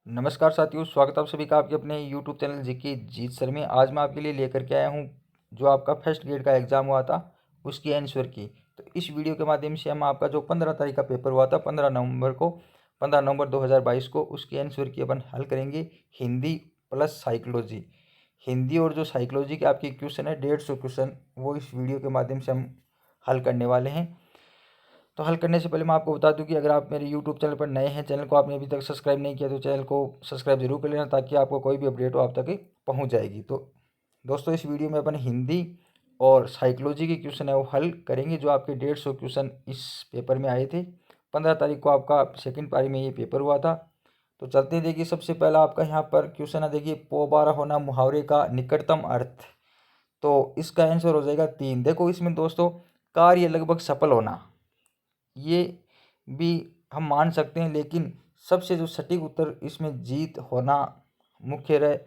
नमस्कार साथियों, स्वागत है आप सभी का आपके अपने यूट्यूब चैनल जीके जीत सर में। आज मैं आपके लिए लेकर के आया हूँ जो आपका फर्स्ट ग्रेड का एग्ज़ाम हुआ था उसकी आंसर की। तो इस वीडियो के माध्यम से हम आपका जो 15 तारीख का पेपर हुआ था 15 नवंबर 2022 को उसकी आंसर की अपन हल करेंगे। हिंदी प्लस साइकोलॉजी, हिंदी और जो साइकोलॉजी के आपके क्वेश्चन है 150 क्वेश्चन, वो इस वीडियो के माध्यम से हम हल करने वाले हैं। तो हल करने से पहले मैं आपको बता दूं कि अगर आप मेरे यूट्यूब चैनल पर नए हैं, चैनल को आपने अभी तक सब्सक्राइब नहीं किया तो चैनल को सब्सक्राइब जरूर कर लेना ताकि आपको कोई भी अपडेट हो आप तक पहुंच जाएगी। तो दोस्तों, इस वीडियो में अपन हिंदी और साइकोलॉजी के क्वेश्चन है वो हल करेंगे जो आपके 150 क्वेश्चन इस पेपर में आए थे। 15 तारीख को आपका सेकेंड पारी में ये पेपर हुआ था। तो चलते हैं, देखिए सबसे पहला आपका यहाँ पर क्वेश्चन है, देखिए पोबारा होना मुहावरे का निकटतम अर्थ। तो इसका आंसर हो जाएगा 3। देखो इसमें दोस्तों, कार्य लगभग सफल होना ये भी हम मान सकते हैं, लेकिन सबसे जो सटीक उत्तर इसमें जीत होना मुख्य रहे,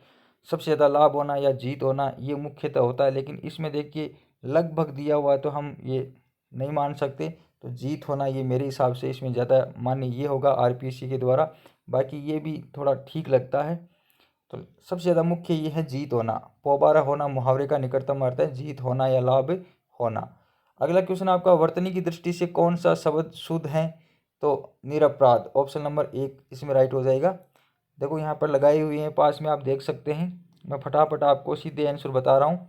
सबसे ज़्यादा लाभ होना या जीत होना ये मुख्यतः होता है। लेकिन इसमें देखिए लगभग दिया हुआ है तो हम ये नहीं मान सकते। तो जीत होना ये मेरे हिसाब से इसमें ज़्यादा मान्य ये होगा आरपीएससी के द्वारा। बाकी ये भी थोड़ा ठीक लगता है। तो सबसे ज़्यादा मुख्य ये है जीत होना। पोबारा होना मुहावरे का निकटतम अर्थ है जीत होना या लाभ होना। अगला क्वेश्चन आपका, वर्तनी की दृष्टि से कौन सा शब्द शुद्ध है? तो निरपराध, ऑप्शन नंबर 1 इसमें राइट हो जाएगा। देखो यहाँ पर लगाई हुई है पास में, आप देख सकते हैं। मैं फटाफट आपको सीधे आंसर बता रहा हूँ।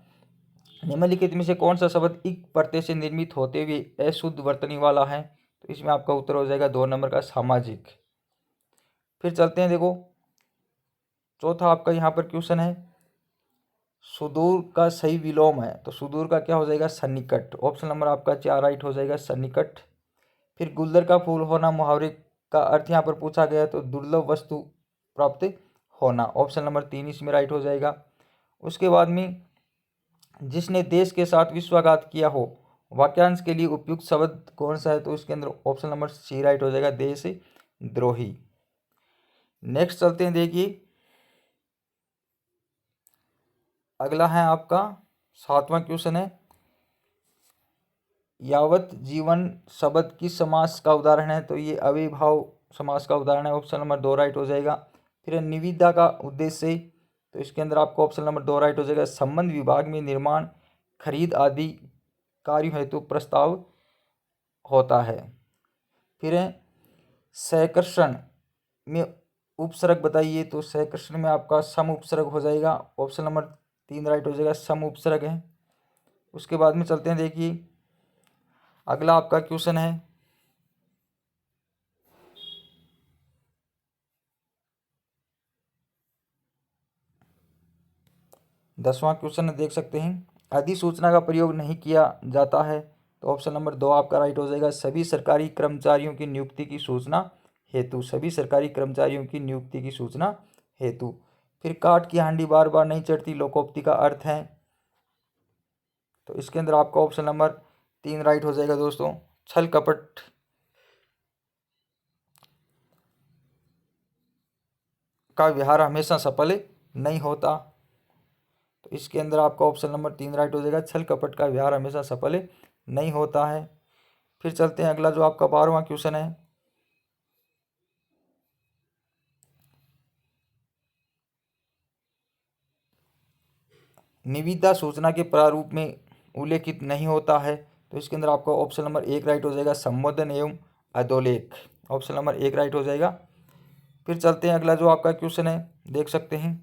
निम्नलिखित में से कौन सा शब्द इक प्रत्यय से निर्मित होते हुए अशुद्ध वर्तनी वाला है? तो इसमें आपका उत्तर हो जाएगा 2 नंबर का सामाजिक। फिर चलते हैं, देखो चौथा आपका यहाँ पर क्वेश्चन है, सुदूर का सही विलोम है। तो सुदूर का क्या हो जाएगा? सन्निकट। ऑप्शन नंबर आपका 4 राइट हो जाएगा, सन्निकट। फिर गुलदर का फूल होना मुहावरे का अर्थ यहाँ पर पूछा गया तो दुर्लभ वस्तु प्राप्त होना। ऑप्शन नंबर 3 इसमें राइट हो जाएगा। उसके बाद में, जिसने देश के साथ विश्वासघात किया हो, वाक्यांश के लिए उपयुक्त शब्द कौन सा है? तो इसके अंदर ऑप्शन नंबर सी राइट हो जाएगा, देश द्रोही। नेक्स्ट चलते हैं, देखिए अगला है आपका 7वां क्वेश्चन है, यावत जीवन शब्द किस समास का उदाहरण है? तो ये अविभाव समास का उदाहरण है। ऑप्शन नंबर 2 राइट हो जाएगा। फिर निविदा का उद्देश्य, तो इसके अंदर आपको ऑप्शन नंबर 2 राइट हो जाएगा। संबंध विभाग में निर्माण, खरीद आदि कार्यों हेतु प्रस्ताव होता है। फिर सहकर्षण में उपसर्ग बताइए। तो सहकर्षण में आपका सम उपसर्ग हो जाएगा। ऑप्शन नंबर 3 राइट हो जाएगा, सम उपसर्ग है। उसके बाद में चलते हैं, देखिए अगला आपका क्वेश्चन है, दसवां क्वेश्चन देख सकते हैं, अधिसूचना का प्रयोग नहीं किया जाता है। तो ऑप्शन नंबर 2 आपका राइट हो जाएगा, सभी सरकारी कर्मचारियों की नियुक्ति की सूचना हेतु। सभी सरकारी कर्मचारियों की नियुक्ति की सूचना हेतु। फिर काठ की हांडी बार बार नहीं चढ़ती लोकोक्ति का अर्थ है। तो इसके अंदर आपका ऑप्शन नंबर 3 राइट हो जाएगा दोस्तों, छल कपट का व्यवहार हमेशा सफल नहीं होता। तो इसके अंदर आपका ऑप्शन नंबर 3 राइट हो जाएगा, छल कपट का व्यवहार हमेशा सफल नहीं होता है। फिर चलते हैं, अगला जो आपका 12वां क्वेश्चन है, निविदा सूचना के प्रारूप में उल्लेखित नहीं होता है। तो इसके अंदर आपका ऑप्शन नंबर 1 राइट हो जाएगा, संबोधन एवं अधोलेख। ऑप्शन नंबर 1 राइट हो जाएगा। फिर चलते हैं, अगला जो आपका क्वेश्चन है देख सकते हैं,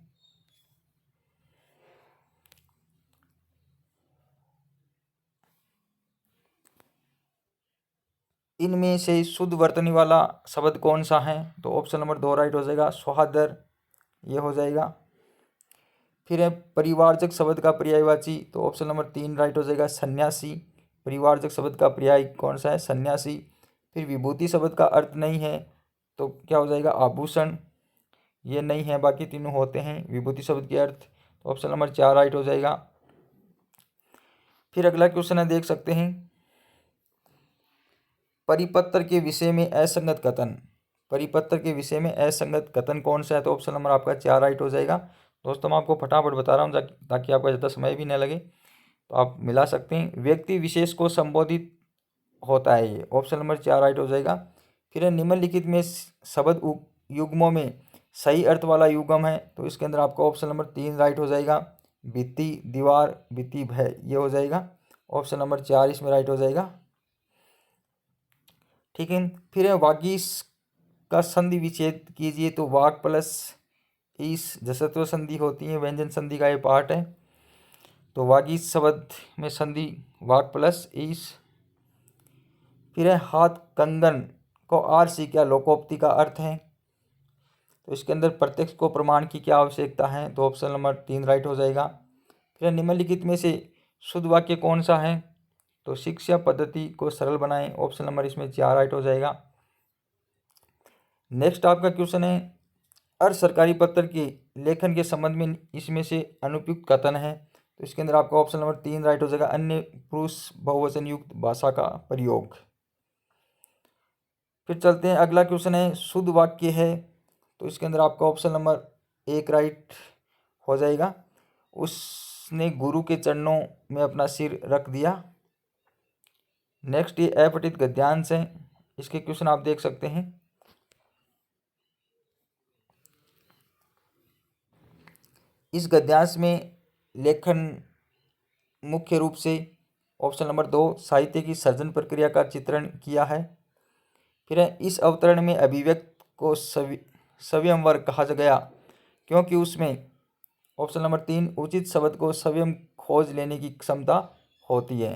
इनमें से शुद्ध वर्तनी वाला शब्द कौन सा है? तो ऑप्शन नंबर 2 राइट हो जाएगा, स्वादर ये हो जाएगा। फिर है परिवारजक शब्द का पर्यायवाची। तो ऑप्शन नंबर 3 राइट हो जाएगा, सन्यासी। परिवारजक शब्द का पर्याय कौन सा है? सन्यासी। फिर विभूति शब्द का अर्थ नहीं है तो क्या हो जाएगा? आभूषण ये नहीं है, बाकी तीनों होते हैं विभूति शब्द के अर्थ। तो ऑप्शन नंबर 4 राइट हो जाएगा। फिर अगला क्वेश्चन है देख सकते हैं, परिपत्र के विषय में असंगत कथन। परिपत्र के विषय में असंगत कथन कौन सा है? तो ऑप्शन नंबर आपका 4 राइट हो जाएगा। दोस्तों मैं आपको फटाफट बता रहा हूँ ताकि आपका ज़्यादा समय भी न लगे, तो आप मिला सकते हैं। व्यक्ति विशेष को संबोधित होता है ये। ऑप्शन नंबर 4 राइट हो जाएगा। फिर निम्नलिखित में शब्द युग्मों में सही अर्थ वाला युगम है, तो इसके अंदर आपका ऑप्शन नंबर 3 राइट हो जाएगा। भित्ति दीवार, भित्ति भय, ये हो जाएगा। ऑप्शन नंबर 4 इसमें राइट हो जाएगा। ठीक है, फिर है वागीश का संधि विच्छेद कीजिए, तो वाक प्लस ईस जसत्व संधि होती है, व्यंजन संधि का ये पार्ट है। तो वागीश शब्द में संधि वाक प्लस ईस। फिर है हाथ कंगन को आरसी क्या लोकोक्ति का अर्थ है, तो इसके अंदर प्रत्यक्ष को प्रमाण की क्या आवश्यकता है, तो ऑप्शन नंबर 3 राइट हो जाएगा। फिर निम्नलिखित में से शुद्ध वाक्य कौन सा है, तो शिक्षा पद्धति को सरल बनाएं, ऑप्शन नंबर इसमें 4 राइट हो जाएगा। नेक्स्ट आपका क्वेश्चन है अर्ध सरकारी पत्र के लेखन के संबंध में इसमें से अनुपयुक्त कथन है, तो इसके अंदर आपका ऑप्शन नंबर 3 राइट हो जाएगा। अन्य पुरुष बहुवचन युक्त भाषा का प्रयोग। फिर चलते हैं, अगला क्वेश्चन है शुद्ध वाक्य है, तो इसके अंदर आपका ऑप्शन नंबर 1 राइट हो जाएगा। उसने गुरु के चरणों में अपना सिर रख दिया। नेक्स्ट ये अपठित गद्यांश है, इसके क्वेश्चन आप देख सकते हैं। इस गद्यांश में लेखन मुख्य रूप से ऑप्शन नंबर 2 साहित्य की सर्जन प्रक्रिया का चित्रण किया है। फिर इस अवतरण में अभिव्यक्त को संयमवर कहा गया क्योंकि उसमें ऑप्शन नंबर 3 उचित शब्द को स्वयं खोज लेने की क्षमता होती है।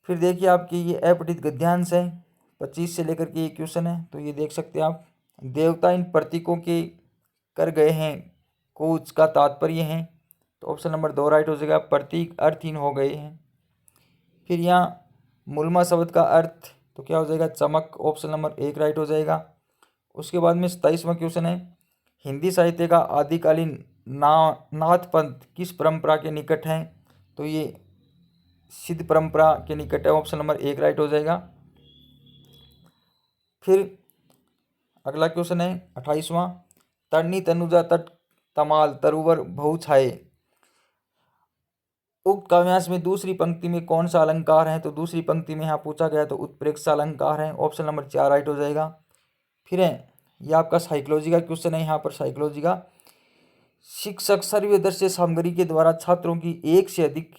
फिर देखिए आपकी ये अपठित गद्यांश है, 25 से लेकर के ये क्वेश्चन है, तो ये देख सकते हैं आप। देवता इन प्रतीकों के कर गए हैं, कुछ का तात्पर्य है, तो ऑप्शन नंबर 2 राइट हो जाएगा। प्रतीक अर्थहीन हो गए हैं। फिर यहाँ मूलमा शब्द का अर्थ तो क्या हो जाएगा, चमक, ऑप्शन नंबर 1 राइट हो जाएगा। उसके बाद में 27वां क्वेश्चन है हिंदी साहित्य का आदिकालीन नाथ पंथ किस परंपरा के निकट है, तो ये सिद्ध परंपरा के निकट है, ऑप्शन नंबर 1 राइट हो जाएगा। फिर अगला क्वेश्चन है 28वां तरनी तनुजा तट तमाल तरुवर बहु छाए, उक्त काव्यांश में दूसरी पंक्ति में कौन सा अलंकार है, तो दूसरी पंक्ति में यहाँ पूछा गया तो उत्प्रेक्षा अलंकार है, ऑप्शन नंबर 4 राइट हो जाएगा। फिर है यह आपका साइकोलॉजी का क्वेश्चन है, यहाँ पर साइकोलॉजी का शिक्षक सर्वदर्शी सामग्री के द्वारा छात्रों की एक से अधिक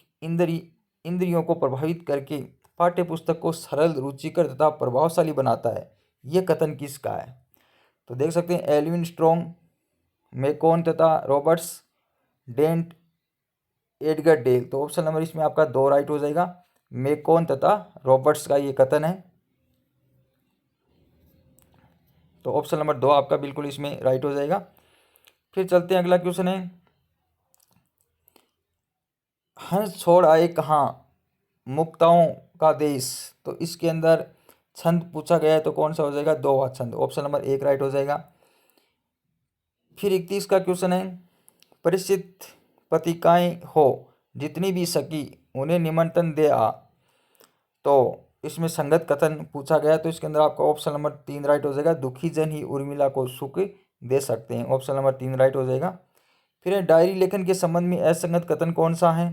इंद्रियों को प्रभावित करके पाठ्य पुस्तक को सरल, रुचिकर तथा प्रभावशाली बनाता है, यह कथन किसका है, तो देख सकते हैं एल्विन स्ट्रॉन्ग, मैकोन तथा रॉबर्ट्स, डेंट, एडगर डेल, तो ऑप्शन नंबर इसमें आपका 2 राइट हो जाएगा। मैकोन तथा रॉबर्ट्स का ये कथन है, तो ऑप्शन नंबर 2 आपका बिल्कुल इसमें राइट हो जाएगा। फिर चलते हैं, अगला क्वेश्चन है हंस छोड़ आए कहाँ मुक्ताओं का देश, तो इसके अंदर छंद पूछा गया है तो कौन सा हो जाएगा, दोहा छंद, ऑप्शन नंबर 1 राइट हो जाएगा। फिर 31 का क्वेश्चन है परिचित पत्रिकाएं हो जितनी भी सकी उन्हें निमंत्रण दे आ, तो इसमें संगत कथन पूछा गया, तो इसके अंदर आपका ऑप्शन नंबर 3 राइट हो जाएगा। दुखी जन ही उर्मिला को सुख दे सकते हैं, ऑप्शन नंबर 3 राइट हो जाएगा। फिर डायरी लेखन के संबंध में असंगत कथन कौन सा है,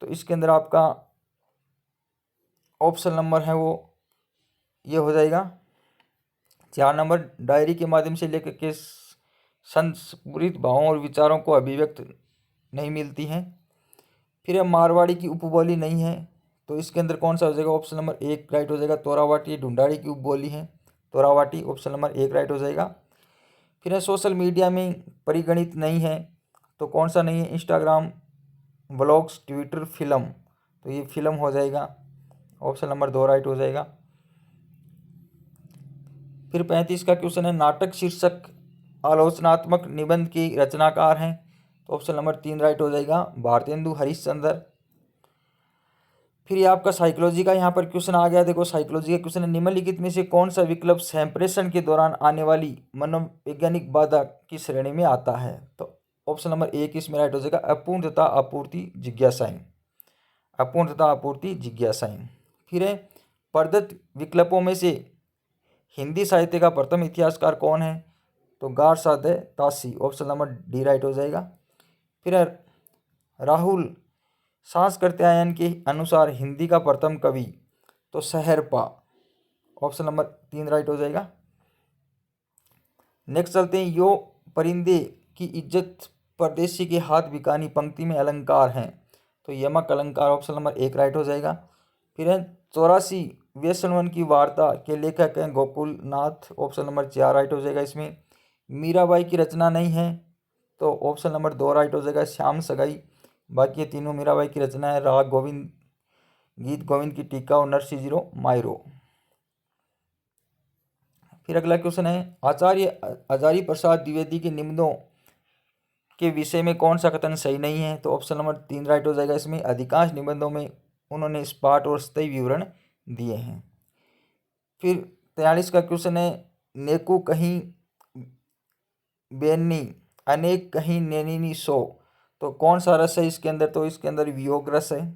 तो इसके अंदर आपका ऑप्शन नंबर है वो ये हो जाएगा 4 नंबर। डायरी के माध्यम से लेखक के संस्फुरित भावों और विचारों को अभिव्यक्त नहीं मिलती हैं। फिर मारवाड़ी की उपबोली नहीं है, तो इसके अंदर कौन सा हो जाएगा, ऑप्शन नंबर 1 राइट हो जाएगा। तोरावाटी ढूंढाड़ी की उपबोली है, तोरावाटी, ऑप्शन नंबर 1 राइट हो जाएगा। फिर सोशल मीडिया में परिगणित नहीं है, तो कौन सा नहीं है, इंस्टाग्राम, ब्लॉग्स, ट्विटर, फिल्म, तो ये फिल्म हो जाएगा, ऑप्शन नंबर 2 राइट हो जाएगा। फिर 35 का क्वेश्चन है नाटक शीर्षक आलोचनात्मक निबंध की रचनाकार हैं, तो ऑप्शन नंबर 3 राइट हो जाएगा, भारतेंदु हरिश्चंद्र। फिर ये आपका साइकोलॉजी का यहाँ पर क्वेश्चन आ गया, देखो साइकोलॉजी का क्वेश्चन है निम्नलिखित में से कौन सा विकल्प संप्रेषण के दौरान आने वाली मनोवैज्ञानिक बाधा की श्रेणी में आता है, तो ऑप्शन नंबर 1 इसमें राइट हो जाएगा, अपूर्ण तथा आपूर्ति जिज्ञासाएं, अपूर्ण तथा आपूर्ति जिज्ञासाएं। फिर है प्रदत्त विकल्पों में से हिंदी साहित्य का प्रथम इतिहासकार कौन है, तो गारसाद तासी, ऑप्शन नंबर डी राइट हो जाएगा। फिर राहुल सांस्कृत्यायन के अनुसार हिंदी का प्रथम कवि, तो सहरपा, ऑप्शन नंबर 3 राइट हो जाएगा। नेक्स्ट चलते हैं, यो परिंदे की इज्जत परदेसी के हाथ बिकानी पंक्ति में अलंकार हैं। तो यमक अलंकार ऑप्शन नंबर 1 राइट हो जाएगा। फिर है 84 व्यसनवन की वार्ता के लेखक हैं गोकुल नाथ, ऑप्शन नंबर 4 राइट हो जाएगा इसमें। मीराबाई की रचना नहीं है, तो ऑप्शन नंबर 2 राइट हो जाएगा श्याम सगाई। बाकी ये तीनों मीराबाई की रचना है, राग गोविंद, गीत गोविंद की टीका और नरसी जीरो मायरो। फिर अगला क्वेश्चन है, आचार्य हजारी प्रसाद द्विवेदी के निबंधों के विषय में कौन सा कथन सही नहीं है, तो ऑप्शन नंबर 3 राइट हो जाएगा इसमें। अधिकांश निबंधों में उन्होंने स्पाट और स्थायी विवरण दिए हैं। फिर 43 का क्वेश्चन है, नेकु कहीं बेनी अनेक कहीं नैनी सो, तो कौन सा रस है इसके अंदर, तो इसके अंदर वियोग रस है।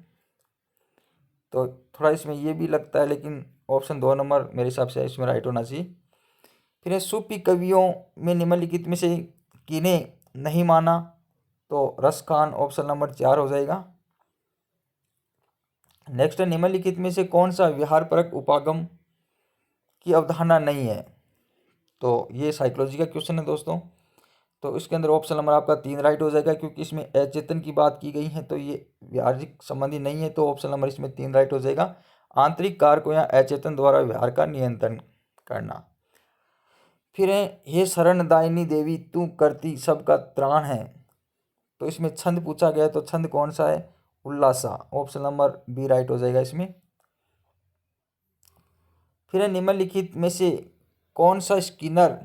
तो थोड़ा इसमें ये भी लगता है, लेकिन ऑप्शन 2 नंबर मेरे हिसाब से इसमें राइट होना चाहिए। फिर है सूफी कवियों में निम्नलिखित में से किन्हें नहीं माना, तो रस खान ऑप्शन नंबर 4 हो जाएगा। नेक्स्ट है, निम्नलिखित में से कौन सा विहार परक उपागम की अवधारणा नहीं है, तो ये साइकोलॉजी का क्वेश्चन है दोस्तों। तो इसके अंदर ऑप्शन नंबर आपका 3 राइट हो जाएगा, क्योंकि इसमें अचेतन की बात की गई है, तो ये व्यावहारिक संबंधी नहीं है, तो ऑप्शन नंबर इसमें 3 राइट हो जाएगा। आंतरिक कारकों या अचेतन द्वारा व्यवहार का नियंत्रण करना। फिर है, हे शरणदायिनी देवी तू करती सबका त्राण है, तो इसमें छंद पूछा गया, तो छंद कौन सा है, उल्लासा, ऑप्शन नंबर बी राइट हो जाएगा इसमें। फिर है, निम्नलिखित में से कौन सा स्किनर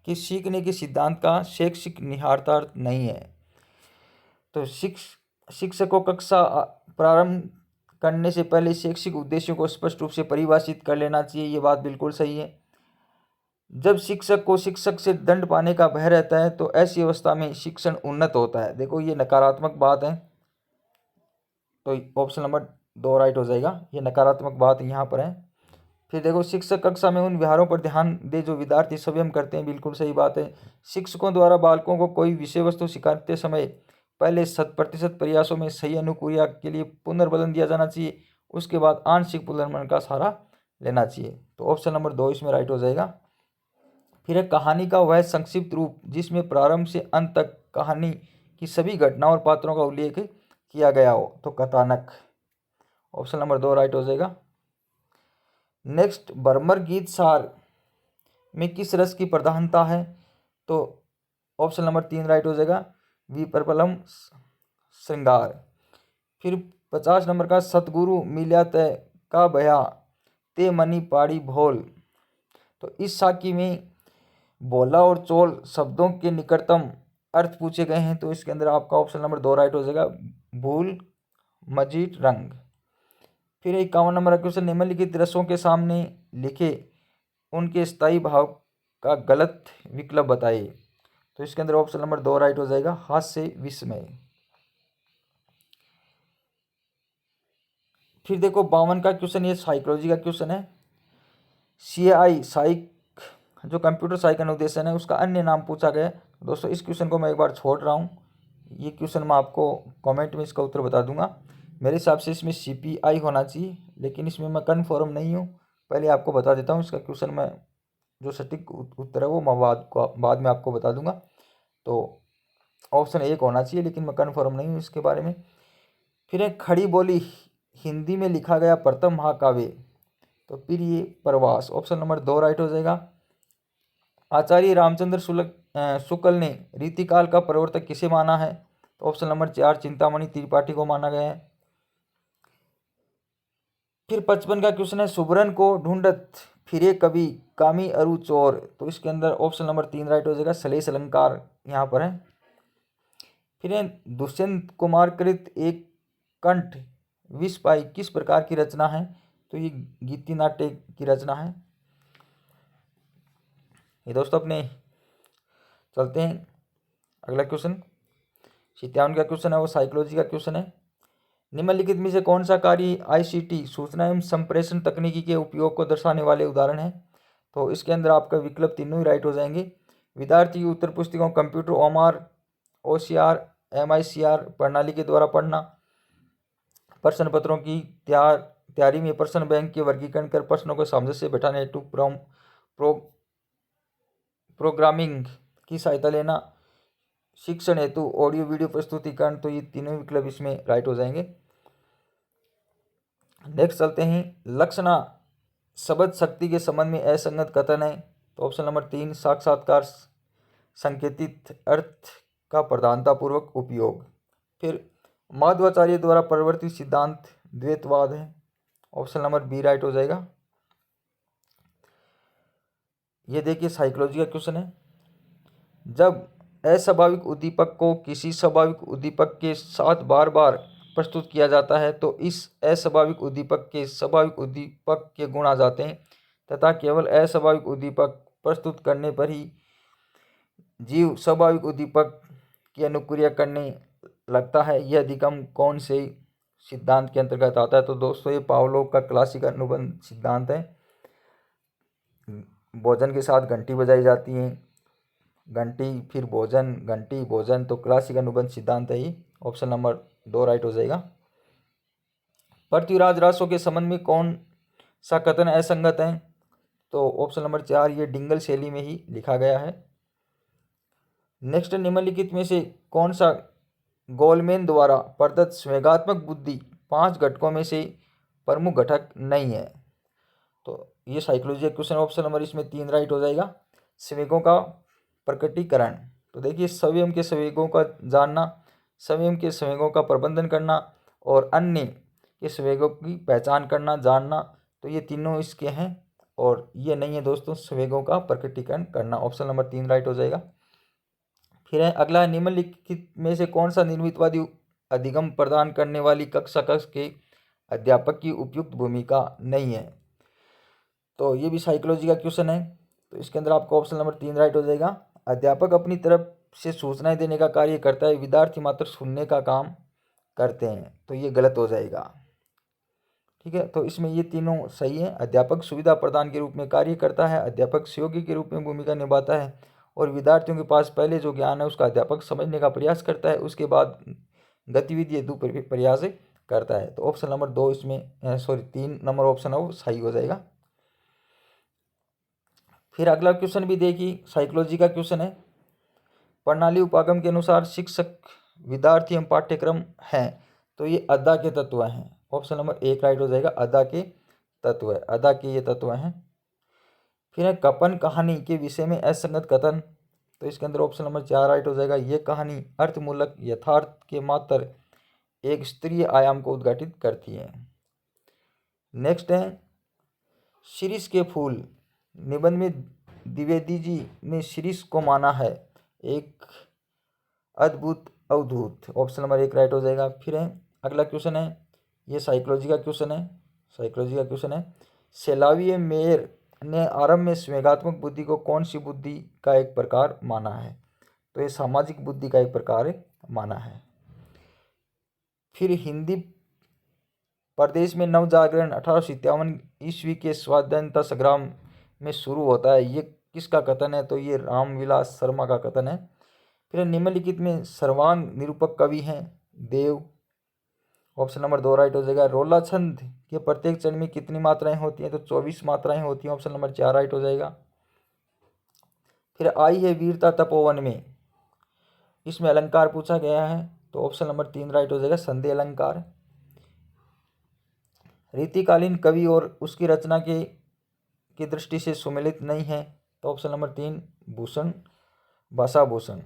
कि सीखने के सिद्धांत का शैक्षिक निहितार्थ नहीं है, तो शिक्षकों कक्षा प्रारंभ करने से पहले शैक्षिक उद्देश्यों को स्पष्ट रूप से परिभाषित कर लेना चाहिए, ये बात बिल्कुल सही है। जब शिक्षक को शिक्षक से दंड पाने का भय रहता है, तो ऐसी अवस्था में शिक्षण उन्नत होता है, देखो ये नकारात्मक बात है, तो ऑप्शन नंबर 2 राइट हो जाएगा, ये नकारात्मक बात यहाँ पर है। फिर देखो, शिक्षक कक्षा में उन व्यवहारों पर ध्यान दे जो विद्यार्थी स्वयं करते हैं, बिल्कुल सही बात है। शिक्षकों द्वारा बालकों को कोई विषय वस्तु सिखाते समय पहले 100% प्रयासों में सही अनुक्रिया के लिए पुनर्बलन दिया जाना चाहिए, उसके बाद आंशिक पुनर्बलन का सहारा लेना चाहिए, तो ऑप्शन नंबर 2 इसमें राइट हो जाएगा। फिर है, कहानी का वह संक्षिप्त रूप जिसमें प्रारंभ से अंत तक कहानी की सभी घटनाओं और पात्रों का उल्लेख किया गया हो, तो कथानक, ऑप्शन नंबर 2 राइट हो जाएगा। नेक्स्ट, भ्रमर गीत सार में किस रस की प्रधानता है, तो ऑप्शन नंबर 3 राइट हो जाएगा, विपर्पलम श्रृंगार। फिर 50 नंबर का, सतगुरु मिल्या तय का भया ते मनी पाड़ी भोल, तो इस साखी में भोला और चोल शब्दों के निकटतम अर्थ पूछे गए हैं, तो इसके अंदर आपका ऑप्शन नंबर 2 राइट हो जाएगा, भूल मजीद रंग। फिर 51 नंबर का क्वेश्चन, निम्नलिखित रसों के सामने लिखे उनके स्थायी भाव का गलत विकल्प बताइए, तो इसके अंदर ऑप्शन नंबर 2 राइट हो जाएगा, हास्य विस्मय। फिर देखो 52 का क्वेश्चन, ये साइकोलॉजी का क्वेश्चन है। CAI साइक जो कंप्यूटर साइक अनुदेशन है, उसका अन्य नाम पूछा गया है। दोस्तों इस क्वेश्चन को मैं एक बार छोड़ रहा हूँ, ये क्वेश्चन मैं आपको कमेंट में इसका उत्तर बता दूंगा। मेरे हिसाब से इसमें CPI होना चाहिए, लेकिन इसमें मैं कन्फर्म नहीं हूँ, पहले आपको बता देता हूँ इसका क्वेश्चन, मैं जो सटीक उत्तर है वो मैं बाद में आपको बता दूंगा। तो ऑप्शन 1 होना चाहिए, लेकिन मैं कन्फर्म नहीं हूँ इसके बारे में। फिर एक, खड़ी बोली हिंदी में लिखा गया प्रथम महाकाव्य, तो फिर ये प्रवास, ऑप्शन नंबर 2 राइट हो जाएगा। आचार्य रामचंद्र शुक्ल ने रीतिकाल का प्रवर्तक किसे माना है, तो ऑप्शन नंबर 4 चिंतामणि त्रिपाठी को माना गया है। फिर 55 का क्वेश्चन है, सुबरन को ढूंढत फिरे कवि कामी अरु चोर, तो इसके अंदर ऑप्शन नंबर 3 राइट हो जाएगा, सलेश अलंकार यहाँ पर है। फिर है, दुष्यंत कुमार कृत एक कंठ विस्पाई किस प्रकार की रचना है, तो ये गीति नाट्य की रचना है। ये दोस्तों अपने चलते हैं अगला क्वेश्चन, 57 का क्वेश्चन है, वो साइकोलॉजी का क्वेश्चन है। निम्नलिखित में से कौन सा कार्य ICT सूचना एवं संप्रेषण तकनीकी के उपयोग को दर्शाने वाले उदाहरण है, तो इसके अंदर आपका विकल्प तीनों ही राइट हो जाएंगे। विद्यार्थी की उत्तर पुस्तिकाओं कंप्यूटर OMR OCR MICR प्रणाली के द्वारा पढ़ना, प्रश्न पत्रों की तैयारी में प्रश्न बैंक के वर्गीकरण कर प्रश्नों को सामंजस्य से बैठाने हेतु प्रोग्रामिंग की सहायता लेना, शिक्षण हेतु ऑडियो वीडियो प्रस्तुतिकरण, तो ये तीनों विकल्प इसमें राइट हो जाएंगे। नेक्स्ट चलते हैं, लक्षणा शब्द शक्ति के संबंध में असंगत कथन है, तो ऑप्शन नंबर 3 साक्षात्कार संकेतित अर्थ का प्रधानतापूर्वक उपयोग। फिर माधवाचार्य द्वारा प्रवर्तित सिद्धांत द्वैतवाद है, ऑप्शन नंबर बी राइट हो जाएगा। ये देखिए साइकोलॉजी का क्वेश्चन है, जब अस्वाभाविक उद्दीपक को किसी स्वाभाविक उद्दीपक के साथ बार बार प्रस्तुत किया जाता है तो इस अस्वाभाविक उद्दीपक के स्वाभाविक उद्दीपक के गुण आ जाते हैं तथा केवल अस्वाभाविक उद्दीपक प्रस्तुत करने पर ही जीव स्वाभाविक उद्दीपक की अनुक्रिया करने लगता है। यह अधिगम कौन से सिद्धांत के अंतर्गत आता है? तो दोस्तों ये पावलोव का क्लासिक अनुबंध सिद्धांत है। भोजन के साथ घंटी बजाई जाती है, घंटी फिर भोजन, घंटी भोजन, तो क्लासिक अनुबंध सिद्धांत है ये, ऑप्शन नंबर 2 राइट हो जाएगा। पृथ्वीराज रासो के संबंध में कौन सा कथन असंगत है? तो ऑप्शन नंबर 4 ये डिंगल शैली में ही लिखा गया है। नेक्स्ट, निम्नलिखित में से कौन सा गोलमैन द्वारा प्रदत्त संवेगात्मक बुद्धि 5 घटकों में से प्रमुख घटक नहीं है? तो ये साइकोलॉजी का क्वेश्चन, ऑप्शन नंबर इसमें 3 राइट हो जाएगा। संवेगों का प्रकटीकरण, तो देखिए स्वयं के संवेगों का जानना, स्वयं के संवेगों का प्रबंधन करना और अन्य के संवेगों की पहचान करना, जानना, तो ये तीनों इसके हैं और ये नहीं है दोस्तों संवेगों का प्रकटीकरण करना, ऑप्शन नंबर 3 राइट हो जाएगा। फिर है अगला, निम्नलिखित में से कौन सा निर्मितवादी अधिगम प्रदान करने वाली कक्षा के अध्यापक की उपयुक्त भूमिका नहीं है? तो ये भी साइकोलॉजी का क्वेश्चन है, तो इसके अंदर आपका ऑप्शन नंबर 3 राइट हो जाएगा। अध्यापक अपनी तरफ से सूचनाएं देने का कार्य करता है, विद्यार्थी मात्र सुनने का काम करते हैं, तो ये गलत हो जाएगा। ठीक है, तो इसमें ये तीनों सही है। अध्यापक सुविधा प्रदान के रूप में कार्य करता है, अध्यापक सहयोगी के रूप में भूमिका निभाता है और विद्यार्थियों के पास पहले जो ज्ञान है उसका अध्यापक समझने का प्रयास करता है, उसके बाद गतिविधि हेतु प्रयास करता है। तो ऑप्शन नंबर 2 इसमें 3 नंबर ऑप्शन है वो सही हो जाएगा। फिर अगला क्वेश्चन भी देखिए, साइकोलॉजी का क्वेश्चन है, प्रणाली उपागम के अनुसार शिक्षक विद्यार्थी एवं पाठ्यक्रम हैं, तो ये अदा के तत्व हैं, ऑप्शन नंबर 1 राइट हो जाएगा। अदा के तत्व है, अदा के ये तत्व हैं। फिर है कपन कहानी के विषय में असंगत कथन, तो इसके अंदर ऑप्शन नंबर 4 राइट हो जाएगा। ये कहानी अर्थमूलक यथार्थ के मात्र एक स्तरीय आयाम को उद्घाटित करती है। नेक्स्ट है शिरीष के फूल, निबंध में द्विवेदी जी ने शिरीष को माना है एक अद्भुत अवधूत, ऑप्शन नंबर 1 राइट हो जाएगा। फिर है अगला क्वेश्चन है, ये साइकोलॉजी का क्वेश्चन है, साइकोलॉजी का क्वेश्चन है, सेलाविये मेयर ने आरंभ में संवेगात्मक बुद्धि को कौन सी बुद्धि का एक प्रकार माना है? तो ये सामाजिक बुद्धि का एक प्रकार माना है। फिर हिंदी प्रदेश में नवजागरण 1857 ईस्वी के स्वाधीनता संग्राम में शुरू होता है, ये किसका कथन है? तो ये रामविलास शर्मा का कथन है। फिर निम्नलिखित में सर्वांग निरूपक कवि हैं देव, ऑप्शन नंबर 2 राइट हो जाएगा। रोला छंद के प्रत्येक चरण में कितनी मात्राएं होती हैं? तो 24 मात्राएं होती हैं, ऑप्शन नंबर 4 राइट हो जाएगा। फिर आई है वीरता तपोवन में, इसमें अलंकार पूछा गया है, तो ऑप्शन नंबर 3 राइट हो जाएगा, संधि अलंकार। रीतिकालीन कवि और उसकी रचना की दृष्टि से सुमेलित नहीं है, तो ऑप्शन नंबर 3 भूषण भाषा भूषण।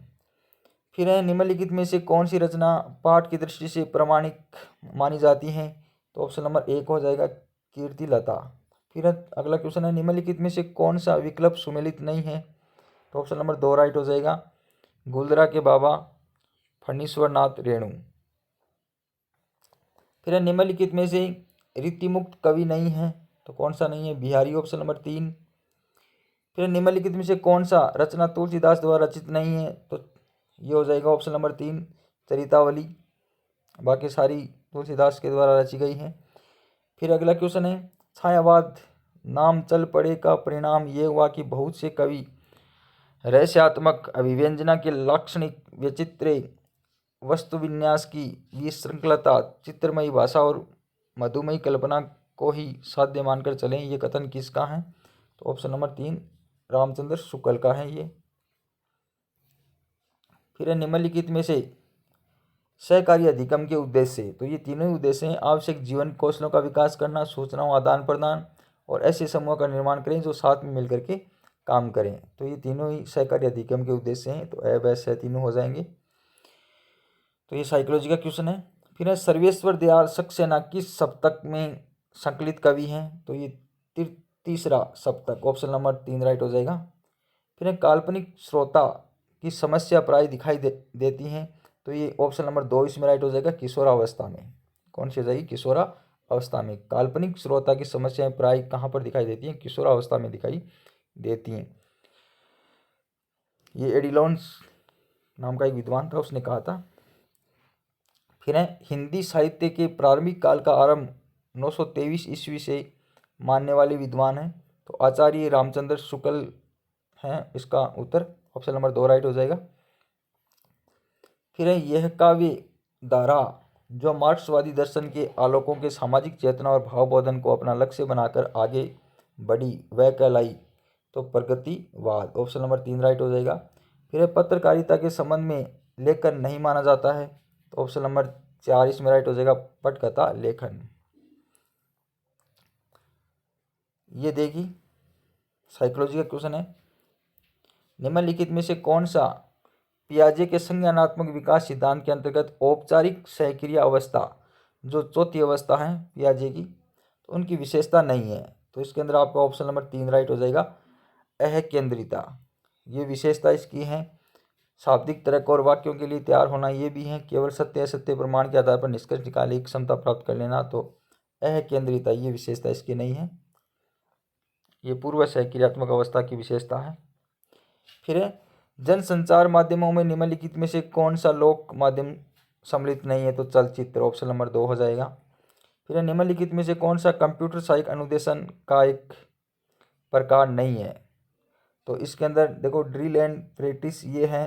फिर है निम्नलिखित में से कौन सी रचना पाठ की दृष्टि से प्रामाणिक मानी जाती है? तो ऑप्शन नंबर 1 हो जाएगा कीर्ति लता। फिर अगला क्वेश्चन है, निम्नलिखित में से कौन सा विकल्प सुमेलित नहीं है? तो ऑप्शन नंबर 2 राइट हो जाएगा गुलदरा के बाबा फणीश्वर नाथ रेणु। फिर निम्नलिखित में से रीतिमुक्त कवि नहीं है, तो कौन सा नहीं है? Bihari, option number 3। फिर निम्नलिखित में से कौन सा रचना तुलसीदास द्वारा रचित नहीं है? तो ये हो जाएगा ऑप्शन नंबर 3 चरितावली, बाकी सारी तुलसीदास के द्वारा रची गई हैं। फिर अगला क्वेश्चन है, छायावाद नाम चल पड़े का परिणाम ये हुआ कि बहुत से कवि रहस्यात्मक अभिव्यंजना के लाक्षणिक विचित्र वस्तु विन्यास की विशृंखलता, चित्रमयी भाषा और मधुमयी कल्पना को ही साध्य मानकर चलें, ये कथन किसका है? तो ऑप्शन नंबर 3 रामचंद्र शुक्ल का है ये। फिर है निम्नलिखित में से सहकारी अधिगम के उद्देश्य, तो ये तीनों ही उद्देश्य हैं। आवश्यक जीवन कौशलों का विकास करना, सूचनाओं आदान प्रदान और ऐसे समूह का निर्माण करें जो साथ में मिलकर के काम करें। तो ये तीनों ही सहकारी अधिगम के उद्देश्य हैं। तो ए व स तीनों हो जाएंगे। तो ये साइकोलॉजी का क्वेश्चन है। फिर है सर्वेश्वर दयाल सक्सेना किस सप्तक में संकलित कवि हैं? तो ये तीसरा सप्तक, ऑप्शन नंबर 3 राइट हो जाएगा। फिर है काल्पनिक श्रोता की समस्या प्राय दिखाई देती हैं? तो ये ऑप्शन नंबर 2 इसमें राइट हो जाएगा, किशोरावस्था में। कौन सी हो जाएगी? किशोरावस्था में। काल्पनिक श्रोता की समस्याएं प्राय कहाँ पर दिखाई देती हैं? किशोरावस्था में दिखाई देती हैं। ये एडिलोन्स नाम का एक विद्वान था, उसने कहा था। फिर है हिंदी साहित्य के प्रारंभिक काल का आरंभ 923 ईस्वी से मानने वाले विद्वान हैं? तो आचार्य रामचंद्र शुक्ल हैं इसका उत्तर, ऑप्शन नंबर 2 राइट हो जाएगा। फिर है यह काव्य धारा जो मार्क्सवादी दर्शन के आलोकों के सामाजिक चेतना और भावबोधन को अपना लक्ष्य बनाकर आगे बढ़ी वह कहलाई? तो प्रगतिवाद, ऑप्शन नंबर 3 राइट हो जाएगा। फिर है पत्रकारिता के संबंध में लेखन नहीं माना जाता है? तो ऑप्शन नंबर 4 इसमें राइट हो जाएगा, पटकथा लेखन। ये देखिए साइकोलॉजी का क्वेश्चन है। निम्नलिखित में से कौन सा पियाजे के संज्ञानात्मक विकास सिद्धांत के अंतर्गत औपचारिक सहक्रिया अवस्था जो चौथी अवस्था है पियाजे की, तो उनकी विशेषता नहीं है? तो इसके अंदर आपका ऑप्शन नंबर 3 राइट हो जाएगा, अकेंद्रिता। ये विशेषता इसकी है। शाब्दिक तर्क और वाक्यों के लिए तैयार होना, ये भी है। केवल सत्य असत्य प्रमाण के आधार पर निष्कर्ष निकालने की क्षमता प्राप्त कर लेना, तो अकेंद्रिता ये विशेषता इसकी नहीं है। ये पूर्व सहक्रियात्मक अवस्था की विशेषता है। फिर है जनसंचार माध्यमों में निम्नलिखित में से कौन सा लोक माध्यम सम्मिलित नहीं है? तो चलचित्र, ऑप्शन नंबर 2 हो जाएगा। फिर है निम्नलिखित में से कौन सा कंप्यूटर सहायक अनुदेशन का एक प्रकार नहीं है? तो इसके अंदर देखो ड्रिल एंड प्रैक्टिस ये है,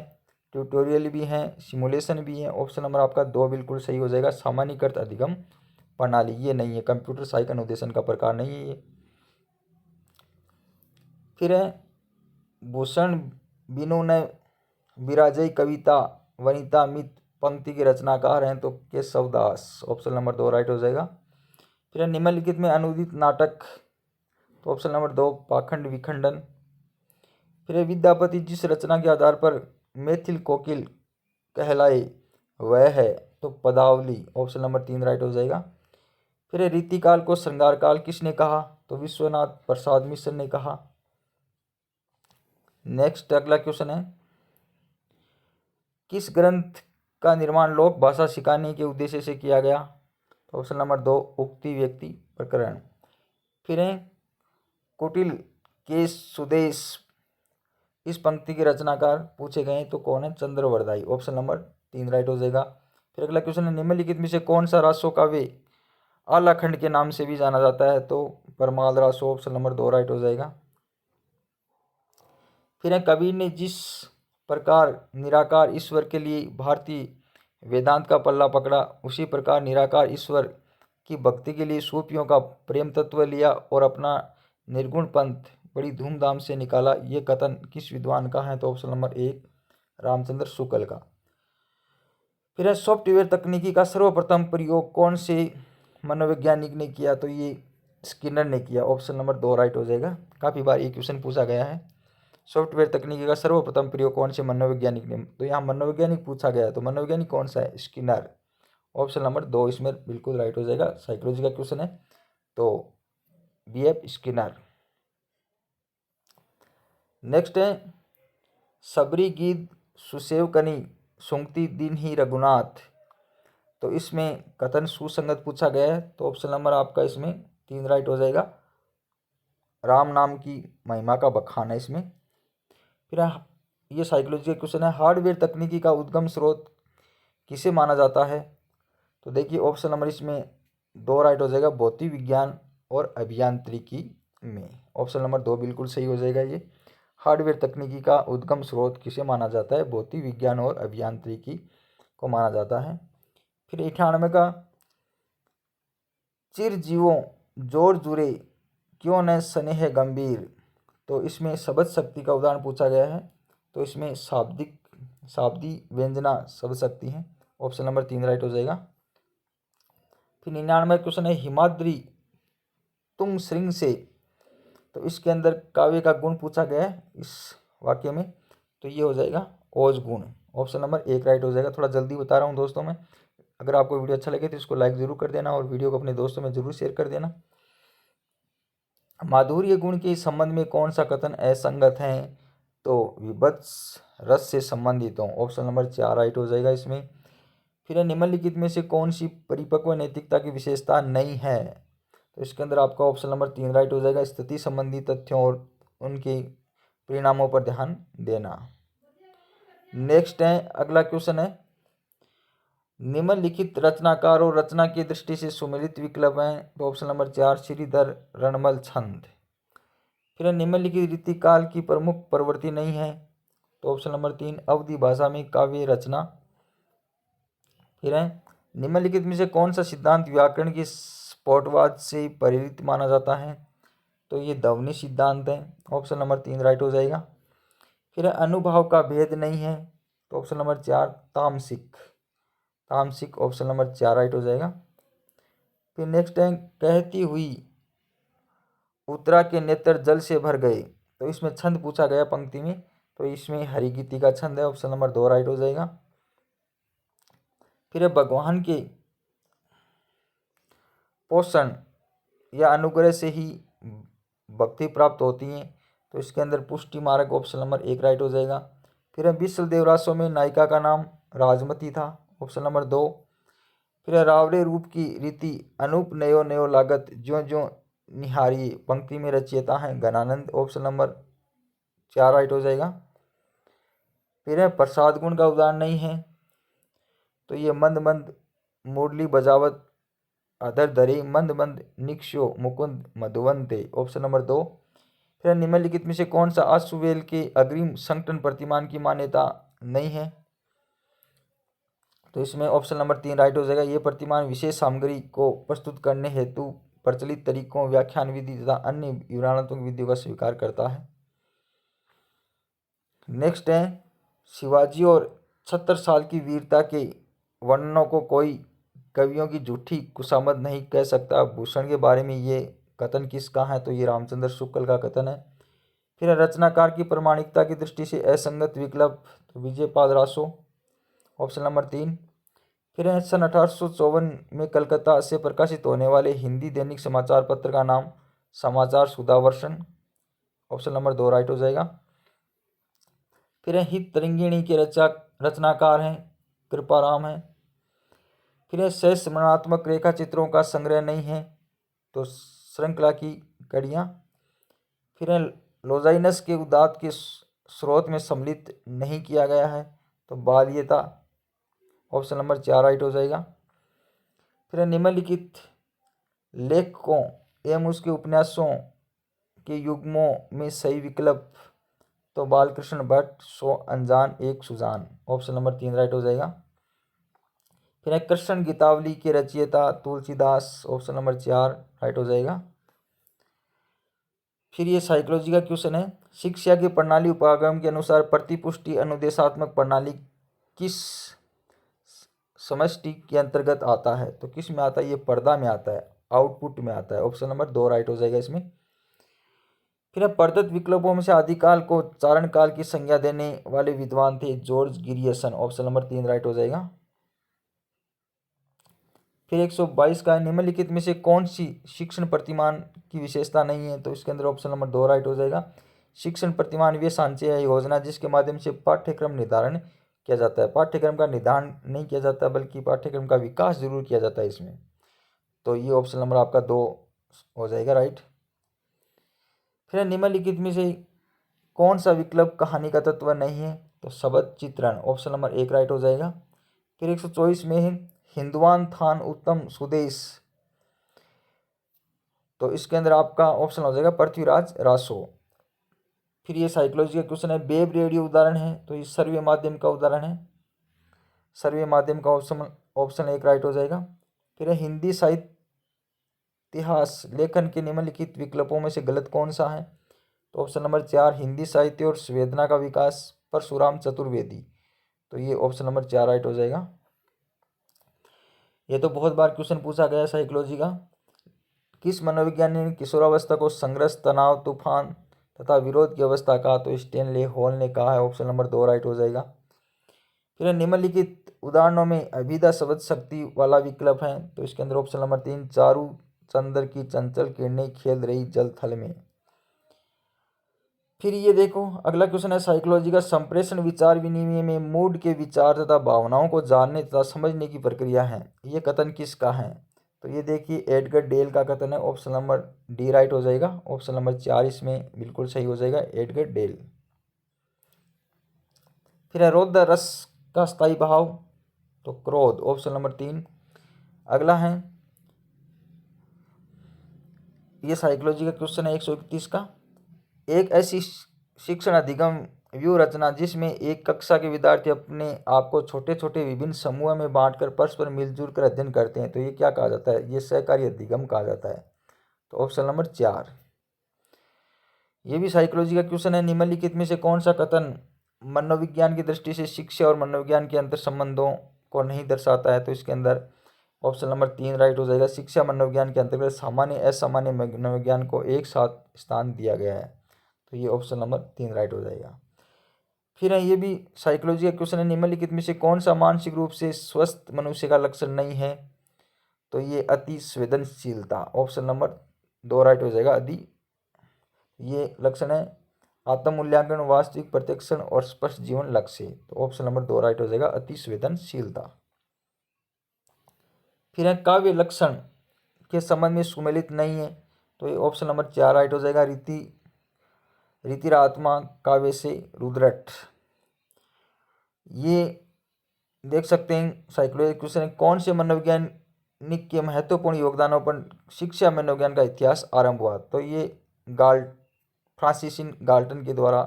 ट्यूटोरियल भी हैं, सिमुलेशन भी है। ऑप्शन नंबर आपका 2 बिल्कुल सही हो जाएगा, सामान्यीकृत अधिगम प्रणाली ये नहीं है, कंप्यूटर सहायक अनुदेशन का प्रकार नहीं है ये। फिर है भूषण बिनु ने विराजय कविता वनिता मित पंक्ति के रचनाकार हैं? तो केशवदास, ऑप्शन नंबर 2 राइट हो जाएगा। फिर है निम्नलिखित में अनुदित नाटक, तो ऑप्शन नंबर 2 पाखंड विखंडन। फिर है विद्यापति जिस रचना के आधार पर मैथिल कोकिल कहलाए वह है? तो पदावली, ऑप्शन नंबर 3 राइट हो जाएगा। फिर है रीतिकाल को श्रृंगार काल किसने कहा? तो विश्वनाथ प्रसाद मिश्र ने कहा। नेक्स्ट अगला क्वेश्चन है, किस ग्रंथ का निर्माण लोक भाषा सिखाने के उद्देश्य से किया गया? तो ऑप्शन नंबर 2 उक्ति व्यक्ति प्रकरण। फिर है कुटिल के सुदेश इस पंक्ति के रचनाकार पूछे गए तो कौन है? चंद्रवरदाई, ऑप्शन नंबर 3 राइट हो जाएगा। फिर अगला क्वेश्चन है निम्नलिखित में से कौन सा रासो काव्य आलाखंड के नाम से भी जाना जाता है? तो Parmal Raso, option number 2 right हो जाएगा। फिर है कबीर ने जिस प्रकार निराकार ईश्वर के लिए भारतीय वेदांत का पल्ला पकड़ा उसी प्रकार निराकार ईश्वर की भक्ति के लिए सूफियों का प्रेम तत्व लिया और अपना निर्गुण पंथ बड़ी धूमधाम से निकाला। ये कथन किस विद्वान का है? तो ऑप्शन नंबर 1 रामचंद्र शुक्ल का। फिर है सॉफ्टवेयर तकनीकी का सर्वप्रथम प्रयोग कौन से मनोवैज्ञानिक ने किया? तो ये स्किनर ने किया, ऑप्शन नंबर 2 राइट हो जाएगा। काफ़ी बार ये क्वेश्चन पूछा गया है, सॉफ्टवेयर तकनीकी का सर्वप्रथम प्रयोग कौन से मनोवैज्ञानिक ने? तो यहाँ मनोवैज्ञानिक पूछा गया है, तो मनोवैज्ञानिक कौन सा है? स्किनर, ऑप्शन नंबर 2 इसमें बिल्कुल राइट हो जाएगा। साइकोलॉजी का क्वेश्चन है, तो BF स्किनर। नेक्स्ट है सबरी गीत सुसेव कनी सुंगती दिन ही रघुनाथ, तो इसमें कथन सुसंगत पूछा गया है, तो ऑप्शन नंबर आपका इसमें 3 राइट हो जाएगा। राम नाम की महिमा का बखान है इसमें। फिर ये साइकोलॉजी का क्वेश्चन है हार्डवेयर तकनीकी का उद्गम स्रोत किसे माना जाता है? तो देखिए ऑप्शन नंबर इसमें 2 राइट हो जाएगा, भौतिक विज्ञान और अभियांत्रिकी में। ऑप्शन नंबर 2 बिल्कुल सही हो जाएगा। ये हार्डवेयर तकनीकी का उद्गम स्रोत किसे माना जाता है? भौतिक विज्ञान और अभियांत्रिकी को माना जाता है। फिर 98 का चिरजीवों जोर जुरे क्यों न स्नेह गंभीर, तो इसमें शब्द शक्ति का उदाहरण पूछा गया है, तो इसमें शाब्दिक शाब्दी व्यंजना शब्द शक्ति है। ऑप्शन नंबर 3 राइट हो जाएगा। फिर 99 क्वेश्चन है, हिमाद्री तुंग श्रृंग से, तो इसके अंदर काव्य का गुण पूछा गया है इस वाक्य में, तो ये हो जाएगा ओज गुण। ऑप्शन नंबर 1 राइट हो जाएगा। थोड़ा जल्दी बता रहा हूँ दोस्तों मैं। अगर आपको वीडियो अच्छा लगे तो इसको लाइक जरूर कर देना और वीडियो को अपने दोस्तों में जरूर शेयर कर देना। माधुर्य गुण के संबंध में कौन सा कथन असंगत है, तो विभत्स रस से संबंधित हो। ऑप्शन नंबर 4 राइट हो जाएगा इसमें। फिर निम्नलिखित में से कौन सी परिपक्व नैतिकता की विशेषता नहीं है, तो इसके अंदर आपका ऑप्शन नंबर 3 राइट हो जाएगा। स्थिति संबंधी तथ्यों और उनके परिणामों पर ध्यान देना। नेक्स्ट है, अगला क्वेश्चन है, निम्नलिखित रचनाकार और रचना की दृष्टि से सुमेलित विकल्प हैं, तो ऑप्शन नंबर 4 श्रीधर रणमल छंद। फिर निम्नलिखित रीतिकाल की प्रमुख प्रवृत्ति नहीं है, तो ऑप्शन नंबर 3 अवधि भाषा में काव्य रचना। फिर है, निम्नलिखित में से कौन सा सिद्धांत व्याकरण की स्फोटवाद से प्रेरित माना जाता है, तो ये ध्वनि सिद्धांत है। ऑप्शन नंबर 3 राइट हो जाएगा। फिर अनुभाव का भेद नहीं है, तो ऑप्शन नंबर 4 तामसिक। तामसिक ऑप्शन नंबर 4 राइट हो जाएगा। फिर नेक्स्ट है, कहती हुई उत्तरा के नेत्र जल से भर गए, तो इसमें छंद पूछा गया पंक्ति में, तो इसमें हरिगीति का छंद है। ऑप्शन नंबर 2 राइट हो जाएगा। फिर भगवान के पोषण या अनुग्रह से ही भक्ति प्राप्त होती है, तो इसके अंदर पुष्टि मार्ग ऑप्शन नंबर 1 राइट हो जाएगा। फिर विश्व देवरासों में नायिका का नाम राजमती था। Option number 2। फिर रावरे रूप की रीति अनूप नयो नयो लागत ज्यों ज्यों निहारी पंक्ति में रचयिता हैं गणानंद। ऑप्शन नंबर 4 राइट हो जाएगा। फिर प्रसाद गुण का उदाहरण नहीं है, तो ये मंद मंद मुरली बजावत अधर धरे मंद मंद निक्षो मुकुंद मधुवंते। Option number 2। फिर निम्नलिखित में से कौन सा अश्ववेल के अग्रिम संकटन प्रतिमान की मान्यता नहीं है, तो इसमें ऑप्शन नंबर 3 राइट हो जाएगा। ये प्रतिमान विशेष सामग्री को प्रस्तुत करने हेतु प्रचलित तरीकों, व्याख्यान विधि तथा अन्य विवरणात्मक विधियों का स्वीकार करता है। नेक्स्ट है, शिवाजी और 76 साल की वीरता के वर्णनों को कोई कवियों की झूठी खुशामद नहीं कह सकता। भूषण के बारे में ये कथन किसका है, तो ये रामचंद्र शुक्ल का कथन है। फिर रचनाकार की प्रमाणिकता की दृष्टि से असंगत विकल्प, तो विजयपाल रासो। Option number 3। फिर सन 1854 में कलकत्ता से प्रकाशित होने वाले हिंदी दैनिक समाचार पत्र का नाम समाचार सुधावर्षण। ऑप्शन नंबर 2 राइट हो जाएगा। फिर हित तरंगिणी के रचनाकार हैं कृपाराम हैं। फिर सहज स्मरणात्मक रेखा चित्रों का संग्रह नहीं है, तो श्रृंखला की कड़ियाँ। फिर लोजाइनस के उदात के स्रोत में सम्मिलित नहीं किया गया है, तो बाल्यता। ऑप्शन नंबर 4 राइट हो जाएगा। फिर निम्नलिखित लेखकों एवं उसके उपन्यासों के युग्मों में सही विकल्प, तो बालकृष्ण भट्ट, सो अनजान एक सुजान। ऑप्शन नंबर 3 राइट हो जाएगा। फिर कृष्ण गीतावली के रचयिता तुलसीदास। ऑप्शन नंबर 4 राइट हो जाएगा। फिर ये साइकोलॉजी का क्वेश्चन है, शिक्षा की प्रणाली उपागम के अनुसार प्रतिपुष्टि अनुदेशात्मक प्रणाली किस समष्टि के अंतर्गत आता है, तो किस में आता है, ये पर्दा में आता है, आउटपुट में आता है। ऑप्शन नंबर 2 राइट हो जाएगा इसमें। फिर प्रदत्त विकल्पों में से आदिकाल को चारण काल की संज्ञा देने वाले विद्वान थे जॉर्ज गिरियसन। ऑप्शन नंबर 3 राइट हो जाएगा। फिर 122 का निम्नलिखित में से कौन सी शिक्षण प्रतिमान की विशेषता नहीं है, तो इसके अंदर ऑप्शन नंबर 2 राइट हो जाएगा। शिक्षण प्रतिमान वे सांचे है योजना जिसके माध्यम से पाठ्यक्रम निर्धारण किया जाता है। पाठ्यक्रम का निर्धारण नहीं किया जाता बल्कि पाठ्यक्रम का विकास जरूर किया जाता है इसमें, तो ये ऑप्शन नंबर आपका 2 हो जाएगा राइट। फिर निम्नलिखित में से कौन सा विकल्प कहानी का तत्व नहीं है, तो शब्द चित्रण। ऑप्शन नंबर 1 राइट हो जाएगा। फिर 124 में है हिंदुआन थान उत्तम सुदेश, तो इसके अंदर आपका ऑप्शन हो जाएगा पृथ्वीराज रासो। फिर ये साइकोलॉजी का क्वेश्चन है, वेब रेडियो उदाहरण है, तो ये सर्वे माध्यम का उदाहरण है। सर्वे माध्यम का ऑप्शन 1 राइट हो जाएगा। फिर हिंदी साहित्य इतिहास लेखन के निम्नलिखित विकल्पों में से गलत कौन सा है, तो ऑप्शन नंबर 4 हिंदी साहित्य और संवेदना का विकास परशुराम चतुर्वेदी। तो ये ऑप्शन नंबर 4 राइट हो जाएगा। ये तो बहुत बार क्वेश्चन पूछा गया है साइकोलॉजी का। किस मनोविज्ञानी ने किशोरावस्था को संघर्ष, तनाव, तूफान तथा विरोध की अवस्था कहा? तो स्टेनले हॉल ने कहा है। ऑप्शन नंबर 2 राइट हो जाएगा। फिर निम्नलिखित उदाहरणों में अभिधा शब्द शक्ति वाला विकल्प है। तो इसके अंदर ऑप्शन नंबर 3, चारु चंद्र की चंचल किरणें खेल रही जल थल में। फिर ये देखो अगला क्वेश्चन है साइकोलॉजी का, संप्रेषण विचार विनिमय में मूड के विचार तथा भावनाओं को जानने तथा समझने की प्रक्रिया है। ये कथन किसका है? तो ये देखिए एडगर डेल का कथन है। ऑप्शन नंबर डी राइट हो जाएगा। ऑप्शन नंबर 4 इसमें बिल्कुल सही हो जाएगा, एडगर डेल। फिर है रौद्र रस का स्थायी भाव, तो क्रोध, ऑप्शन नंबर 3। अगला है ये साइकोलॉजी का क्वेश्चन है 131 का, एक ऐसी शिक्षण अधिगम व्यू रचना जिसमें एक कक्षा के विद्यार्थी अपने आप को छोटे छोटे विभिन्न समूह में बांटकर परस्पर मिलजुल कर अध्ययन करते हैं, तो ये क्या कहा जाता है? ये सहकारी अधिगम कहा जाता है। तो ऑप्शन नंबर 4। ये भी साइकोलॉजी का क्वेश्चन है, निम्नलिखित में से कौन सा कथन मनोविज्ञान की दृष्टि से शिक्षा और मनोविज्ञान के अंतर संबंधों को नहीं दर्शाता है? तो इसके अंदर ऑप्शन नंबर 3 राइट हो जाएगा। शिक्षा मनोविज्ञान के अंतर्गत सामान्य असामान्य मनोविज्ञान को एक साथ स्थान दिया गया है, तो ये ऑप्शन नंबर 3 राइट हो जाएगा। फिर है ये भी साइकोलॉजी का क्वेश्चन है, निम्नलिखित में से कौन सा मानसिक रूप से स्वस्थ मनुष्य का लक्षण नहीं है? तो ये अति संवेदनशीलता, ऑप्शन नंबर 2 राइट हो जाएगा। ये लक्षण है आत्म मूल्यांकन, वास्तविक प्रत्यक्षण और स्पष्ट जीवन लक्ष्य, तो ऑप्शन नंबर 2 राइट हो जाएगा, अति संवेदनशीलता। फिर है काव्य लक्षण के संबंध में सुमेलित नहीं है, तो ये ऑप्शन नंबर 4 राइट हो जाएगा, रीतिरात्मा काव्य से रुद्रट। ये देख सकते हैं साइकोलॉजी क्वेश्चन है, कौन से मनोवैज्ञानिक के महत्वपूर्ण योगदानों पर शिक्षा मनोविज्ञान का इतिहास आरंभ हुआ? तो ये फ्रांसिस गाल्टन के द्वारा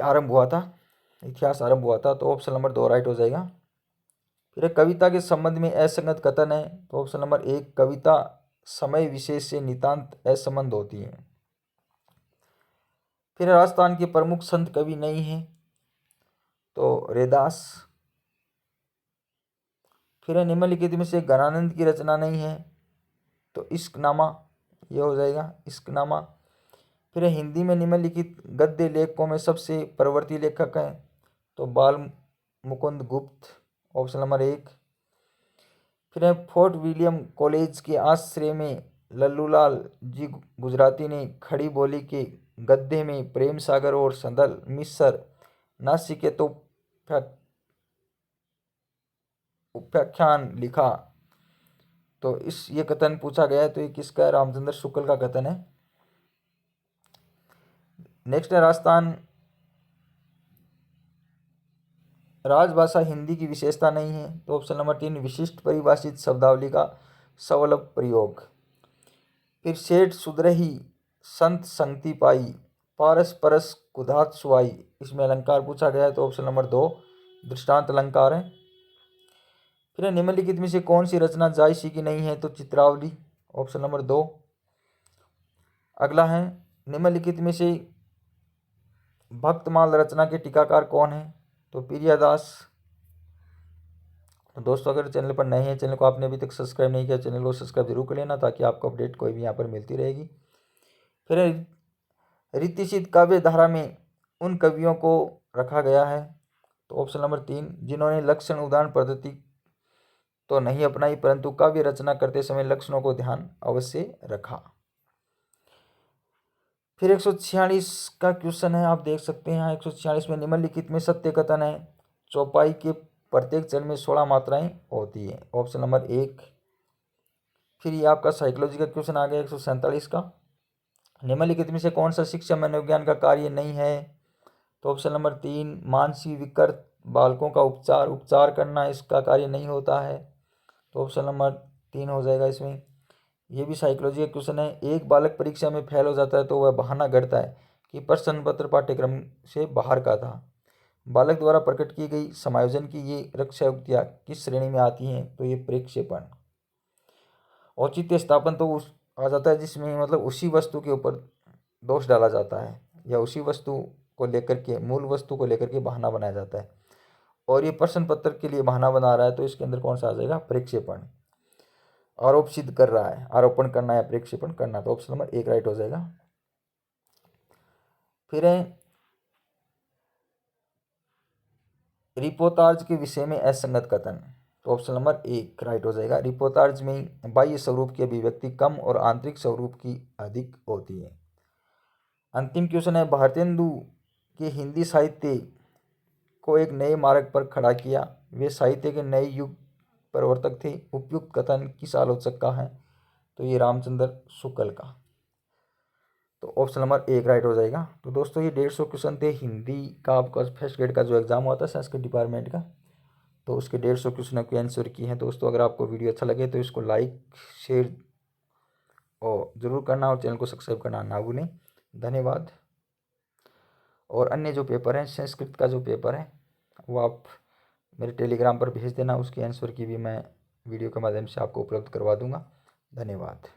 आरंभ हुआ था, इतिहास आरंभ हुआ था, तो ऑप्शन नंबर 2 राइट हो जाएगा। फिर कविता के संबंध में असंगत कथन है, तो ऑप्शन नंबर 1, कविता समय विशेष से नितांत असंबद्ध होती है। फिर राजस्थान के प्रमुख संत कवि नहीं है, तो रैदास। फिर निम्नलिखित में से गणानंद की रचना नहीं है, तो इश्कनामा, ये हो जाएगा इश्कनामा। फिर हिंदी में निम्नलिखित गद्य लेखकों में सबसे प्रवर्ती लेखक हैं, तो बाल मुकुंद गुप्त, ऑप्शन नंबर 1। फिर फोर्ट विलियम कॉलेज के आश्रय में लल्लूलाल जी गुजराती ने खड़ी बोली के गद्य में प्रेम सागर और संदल मिस्र नासिकेतो उपाख्यान लिखा, तो ये कथन पूछा गया है, तो ये किसका है? रामचंद्र शुक्ल का कथन है। नेक्स्ट है राजस्थान राजभाषा हिंदी की विशेषता नहीं है, तो ऑप्शन नंबर 3, विशिष्ट परिभाषित शब्दावली का सवलभ प्रयोग। फिर सेठ सुधरही संत संगति पाई, पारस परस कुधात सुआई, इसमें अलंकार पूछा गया है, तो ऑप्शन नंबर 2 दृष्टांत अलंकार है। फिर निम्नलिखित में से कौन सी रचना जायसी की नहीं है? तो चित्रावली, ऑप्शन नंबर 2। अगला है निम्नलिखित में से भक्तमाल रचना के टीकाकार कौन है? तो प्रियादास। तो दोस्तों अगर चैनल पर नए हैं, चैनल को आपने अभी तक सब्सक्राइब नहीं किया, चैनल को सब्सक्राइब जरूर कर लेना ताकि आपको अपडेट कोई भी यहाँ पर मिलती रहेगी। फिर रीतिसिद्ध काव्य धारा में उन कवियों को रखा गया है, तो ऑप्शन नंबर 3, जिन्होंने लक्षण उदाहरण पद्धति तो नहीं अपनाई परंतु काव्य रचना करते समय लक्षणों को ध्यान अवश्य रखा। फिर 146 का क्वेश्चन है, आप देख सकते हैं यहाँ 146 में निम्नलिखित में सत्य कथन है, चौपाई के प्रत्येक चरण में 16 मात्राएं होती है, ऑप्शन नंबर 1। फिर ये आपका साइकोलॉजी का क्वेश्चन आ गया 147 का, निम्नलिखित में से कौन सा शिक्षा मनोविज्ञान का कार्य नहीं है? तो ऑप्शन नंबर 3, मानसिक विकृत बालकों का उपचार करना इसका कार्य नहीं होता है, तो ऑप्शन नंबर 3 हो जाएगा इसमें। ये भी साइकोलॉजी का क्वेश्चन है, एक बालक परीक्षा में फेल हो जाता है तो वह बहाना गढ़ता है कि प्रश्न पत्र पाठ्यक्रम से बाहर का था। बालक द्वारा प्रकट की गई समायोजन की ये रक्षा युक्तियाँ किस श्रेणी में आती हैं? तो ये प्रक्षेपण। औचित्य स्थापन तो आ जाता है जिसमें मतलब उसी वस्तु के ऊपर दोष डाला जाता है या उसी वस्तु को लेकर के, मूल वस्तु को लेकर के बहाना बनाया जाता है। और ये प्रश्न पत्र के लिए बहाना बना रहा है, तो इसके अंदर कौन सा आ जाएगा? प्रक्षेपण। आरोप सिद्ध कर रहा है, आरोपण करना या प्रक्षेपण करना, तो ऑप्शन नंबर 1 राइट हो जाएगा। फिर है रिपोर्टाज के विषय में असंगत कथन, तो ऑप्शन नंबर 1 राइट हो जाएगा। रिपोर्टाज में बाह्य स्वरूप की अभिव्यक्ति कम और आंतरिक स्वरूप की अधिक होती है। अंतिम क्वेश्चन है, भारतेंदु के हिंदी साहित्य को एक नए मार्ग पर खड़ा किया, वे साहित्य के नए युग प्रवर्तक थे। उपयुक्त कथन किस आलोचक का है? तो ये रामचंद्र शुक्ल का, तो ऑप्शन नंबर 1 राइट हो जाएगा। तो दोस्तों ये 150 क्वेश्चन थे हिंदी का, आपका फर्स्ट ग्रेड का जो एग्जाम हुआ था संस्कृत डिपार्टमेंट का, तो उसके 150 क्वेश्चन की आंसर की हैं। दोस्तों अगर आपको वीडियो अच्छा लगे तो इसको लाइक शेयर और ज़रूर करना, और चैनल को सब्सक्राइब करना ना भूलें। धन्यवाद। और अन्य जो पेपर हैं, संस्कृत का जो पेपर है वो आप मेरे टेलीग्राम पर भेज देना, उसके आंसर की भी मैं वीडियो के माध्यम से आपको उपलब्ध करवा दूंगा। धन्यवाद।